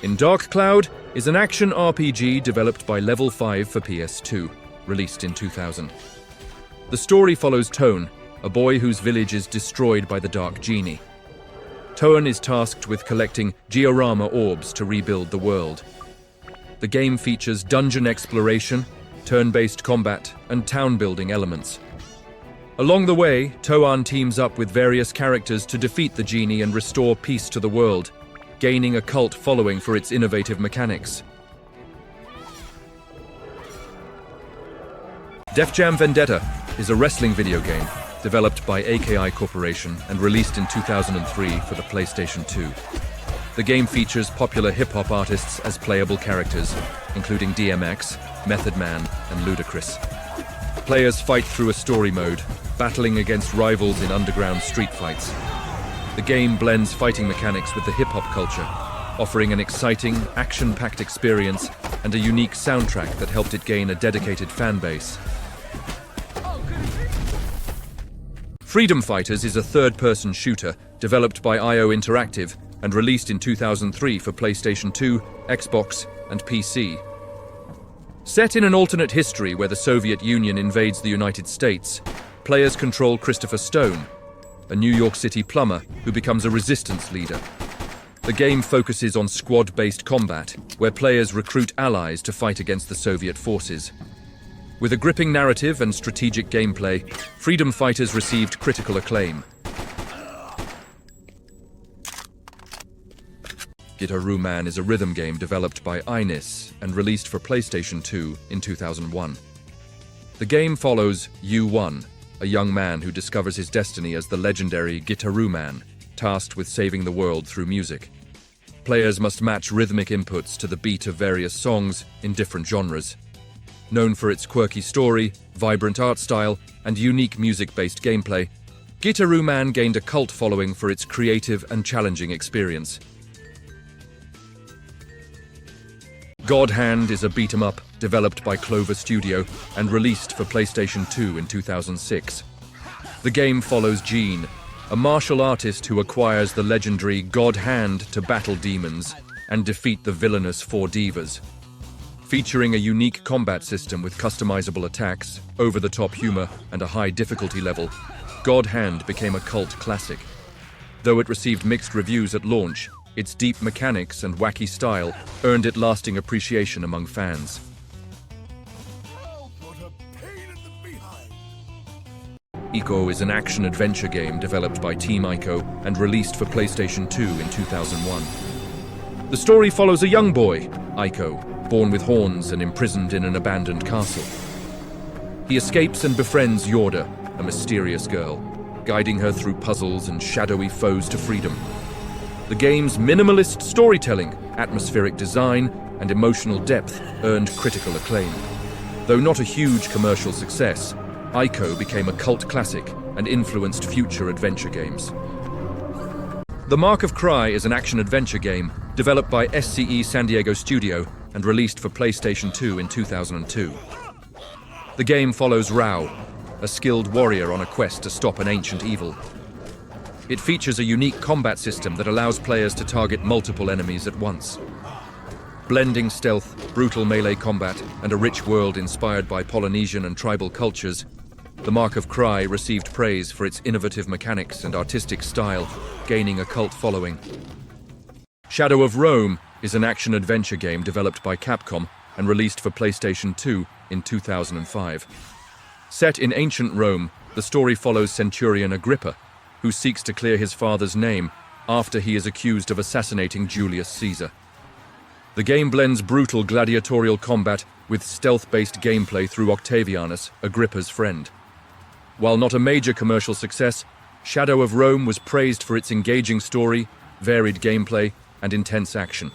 In Dark Cloud is an action RPG developed by Level 5 for PS2, released in 2000. The story follows Tone, a boy whose village is destroyed by the Dark Genie. Tone is tasked with collecting diorama orbs to rebuild the world. The game features dungeon exploration, turn-based combat, and town-building elements. Along the way, Toan teams up with various characters to defeat the genie and restore peace to the world, gaining a cult following for its innovative mechanics. Def Jam Vendetta is a wrestling video game developed by AKI Corporation and released in 2003 for the PlayStation 2. The game features popular hip-hop artists as playable characters, including DMX, Method Man, and Ludacris. Players fight through a story mode, battling against rivals in underground street fights. The game blends fighting mechanics with the hip-hop culture, offering an exciting, action-packed experience and a unique soundtrack that helped it gain a dedicated fan base. Freedom Fighters is a third-person shooter developed by IO Interactive and released in 2003 for PlayStation 2, Xbox, and PC. Set in an alternate history where the Soviet Union invades the United States, players control Christopher Stone, a New York City plumber who becomes a resistance leader. The game focuses on squad-based combat, where players recruit allies to fight against the Soviet forces. With a gripping narrative and strategic gameplay, Freedom Fighters received critical acclaim. Guitar Man is a rhythm game developed by Inis and released for PlayStation 2 in 2001. The game follows U1, a young man who discovers his destiny as the legendary Guitar Man, tasked with saving the world through music. Players must match rhythmic inputs to the beat of various songs in different genres. Known for its quirky story, vibrant art style, and unique music-based gameplay, Guitar Man gained a cult following for its creative and challenging experience. God Hand is a beat-em-up developed by Clover Studio and released for PlayStation 2 in 2006. The game follows Gene, a martial artist who acquires the legendary God Hand to battle demons and defeat the villainous Four Divas. Featuring a unique combat system with customizable attacks, over-the-top humor, and a high difficulty level, God Hand became a cult classic. Though it received mixed reviews at launch, its deep mechanics and wacky style earned it lasting appreciation among fans. Ico is an action-adventure game developed by Team Ico and released for PlayStation 2 in 2001. The story follows a young boy, Ico, born with horns and imprisoned in an abandoned castle. He escapes and befriends Yorda, a mysterious girl, guiding her through puzzles and shadowy foes to freedom. The game's minimalist storytelling, atmospheric design, and emotional depth earned critical acclaim. Though not a huge commercial success, Ico became a cult classic and influenced future adventure games. The Mark of Cry is an action-adventure game developed by SCE San Diego Studio and released for PlayStation 2 in 2002. The game follows Rao, a skilled warrior on a quest to stop an ancient evil. It features a unique combat system that allows players to target multiple enemies at once. Blending stealth, brutal melee combat, and a rich world inspired by Polynesian and tribal cultures, The Mark of Cry received praise for its innovative mechanics and artistic style, gaining a cult following. Shadow of Rome is an action-adventure game developed by Capcom and released for PlayStation 2 in 2005. Set in ancient Rome, the story follows Centurion Agrippa, who seeks to clear his father's name after he is accused of assassinating Julius Caesar. The game blends brutal gladiatorial combat with stealth-based gameplay through Octavianus, Agrippa's friend. While not a major commercial success, Shadow of Rome was praised for its engaging story, varied gameplay, and intense action.